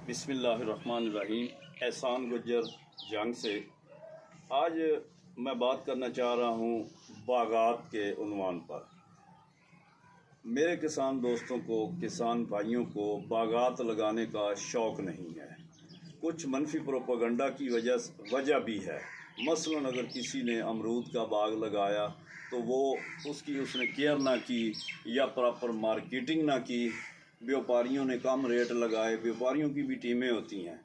बिस्मिल्लाहिर्रहमानिर्रहीम। एहसान गुज्जर जंग से आज मैं बात करना चाह रहा हूँ बागात के उन्वान पर। मेरे किसान दोस्तों को, किसान भाइयों को बागात लगाने का शौक़ नहीं है। कुछ मनफी प्रोपेगेंडा की वजह भी है। मसलन अगर किसी ने अमरूद का बाग लगाया तो वो उसने केयर ना की या प्रॉपर मार्केटिंग ना की, व्यापारियों ने कम रेट लगाए, व्यापारियों की भी टीमें होती हैं,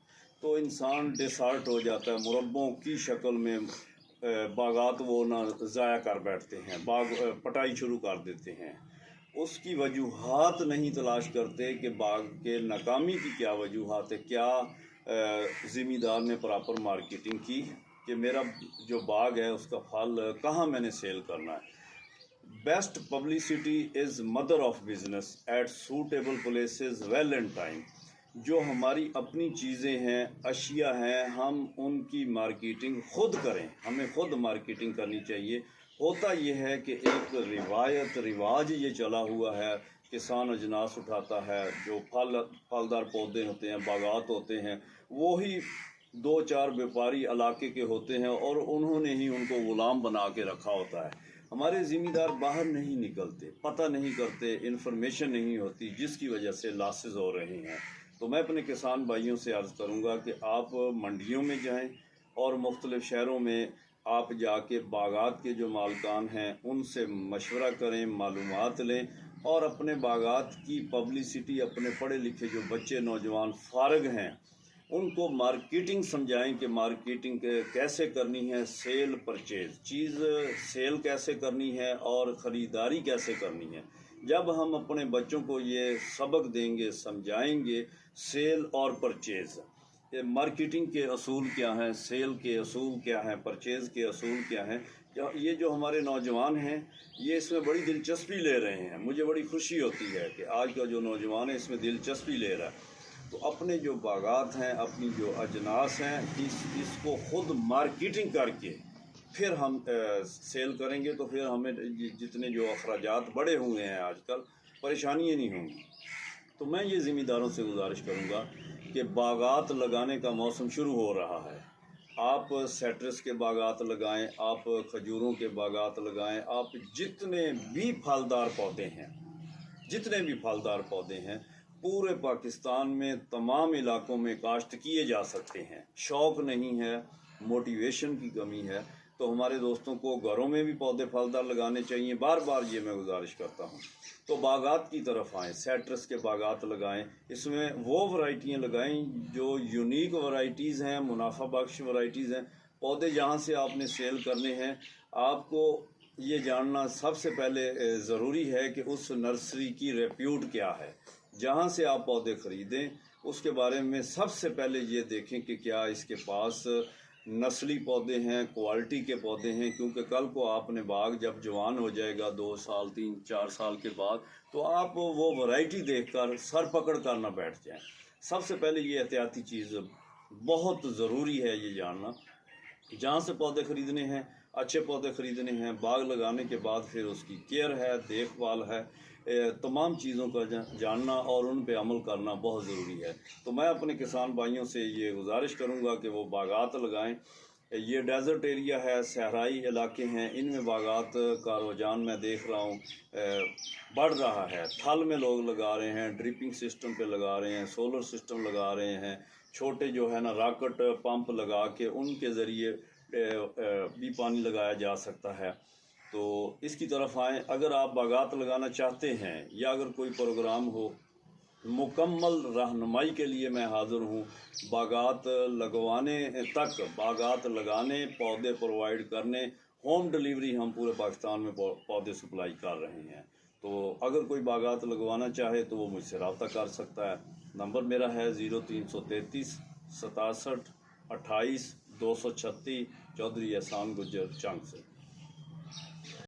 तो इंसान डिसहार्ट हो जाता है। मुरब्बों की शक्ल में बागात वो ना ज़ाया कर बैठते हैं, बाग पटाई शुरू कर देते हैं। उसकी वजूहात नहीं तलाश करते कि बाग के नाकामी की क्या वजूहात है, क्या ज़िम्मेदार ने प्रॉपर मार्केटिंग की कि मेरा जो बाग है उसका फल कहाँ मैंने सेल करना है। Best publicity is mother of business at suitable places well and time. जो हमारी अपनी चीज़ें हैं, अशिया हैं, हम उनकी मार्केटिंग खुद करें, हमें खुद मार्केटिंग करनी चाहिए। होता यह है कि एक रिवाज ये चला हुआ है, किसान अजनास उठाता है, जो फलदार पौधे होते हैं, बागात होते हैं, वो ही दो चार व्यापारी इलाके के होते हैं और उन्होंने ही उनको ग़ुलाम बना के रखा होता है। हमारे ज़िम्मेदार बाहर नहीं निकलते, पता नहीं करते, इन्फॉर्मेशन नहीं होती, जिसकी वजह से लॉसेस हो रहे हैं। तो मैं अपने किसान भाइयों से अर्ज़ करूँगा कि आप मंडियों में जाएं और मुख्तलिफ़ शहरों में आप जाके बागात के जो मालकान हैं उनसे मशवरा करें, मालूमात लें और अपने बागात की पब्लिसिटी, अपने पढ़े लिखे जो बच्चे नौजवान फारग हैं उनको मार्केटिंग समझाएं कि मार्केटिंग कैसे करनी है, सेल परचेज़, चीज़ सेल कैसे करनी है और ख़रीदारी कैसे करनी है। जब हम अपने बच्चों को ये सबक देंगे, समझाएंगे सेल और परचेज़, मार्केटिंग के असूल क्या हैं, सेल के असूल क्या हैं, परचेज़ के असूल क्या हैं, ये जो हमारे नौजवान हैं ये इसमें बड़ी दिलचस्पी ले रहे हैं। मुझे बड़ी खुशी होती है कि आज का जो नौजवान है इसमें दिलचस्पी ले रहा है। तो अपने जो बागात हैं, अपनी जो अजनास हैं, इसको ख़ुद मार्केटिंग करके फिर हम सेल करेंगे तो फिर हमें जितने जो अखराजात बढ़े हुए हैं आजकल, परेशानियाँ नहीं होंगी। तो मैं ये ज़िम्मेदारों से गुजारिश करूँगा कि बागात लगाने का मौसम शुरू हो रहा है। आप सिट्रस के बागात लगाएं, आप खजूरों के बागात लगाएं, आप जितने भी फलदार पौधे हैं पूरे पाकिस्तान में तमाम इलाकों में काश्त किए जा सकते हैं। शौक़ नहीं है, मोटिवेशन की कमी है, तो हमारे दोस्तों को घरों में भी पौधे फलदार लगाने चाहिए। बार बार ये मैं गुजारिश करता हूँ। तो बागात की तरफ आएँ, सिट्रस के बागात लगाएं, इसमें वो वैरायटियाँ लगाएं जो यूनिक वैरायटीज़ हैं, मुनाफा बख्श वैरायटीज़ हैं। पौधे जहाँ से आपने सेल करने हैं, आपको ये जानना सबसे पहले ज़रूरी है कि उस नर्सरी की रेप्यूट क्या है। जहाँ से आप पौधे ख़रीदें उसके बारे में सबसे पहले ये देखें कि क्या इसके पास नस्ली पौधे हैं, क्वालिटी के पौधे हैं, क्योंकि कल को आपने बाग जब जवान हो जाएगा 2 साल 3 4 साल के बाद, तो आप वो वैरायटी देखकर सर पकड़ कर ना बैठ जाएं। सबसे पहले ये एहतियाती चीज़ बहुत ज़रूरी है ये जानना। जहाँ से पौधे ख़रीदने हैं, अच्छे पौधे ख़रीदने हैं, बाग लगाने के बाद फिर उसकी केयर है, देखभाल है, तमाम चीज़ों का जानना और उन पे अमल करना बहुत ज़रूरी है। तो मैं अपने किसान भाइयों से ये गुजारिश करूँगा कि वो बागात लगाएं। ये डेज़र्ट एरिया है, सहराई इलाके हैं, इनमें बागात का रुझान मैं देख रहा हूँ बढ़ रहा है। थल में लोग लगा रहे हैं, ड्रिपिंग सिस्टम पे लगा रहे हैं, सोलर सिस्टम लगा रहे हैं, छोटे जो है ना रॉकेट पंप लगा के उनके ज़रिए भी पानी लगाया जा सकता है। तो इसकी तरफ आएँ। अगर आप बागात लगाना चाहते हैं या अगर कोई प्रोग्राम हो, मुकम्मल रहनुमाई के लिए मैं हाज़िर हूँ। बागात लगवाने तक, बागात लगाने, पौधे प्रोवाइड करने, होम डिलीवरी हम पूरे पाकिस्तान में पौधे सप्लाई कर रहे हैं। तो अगर कोई बागात लगवाना चाहे तो वो मुझसे रब्ता कर सकता है। नंबर मेरा है 0333 67 28 236, चौधरी एहसान गुज्जर जंग से।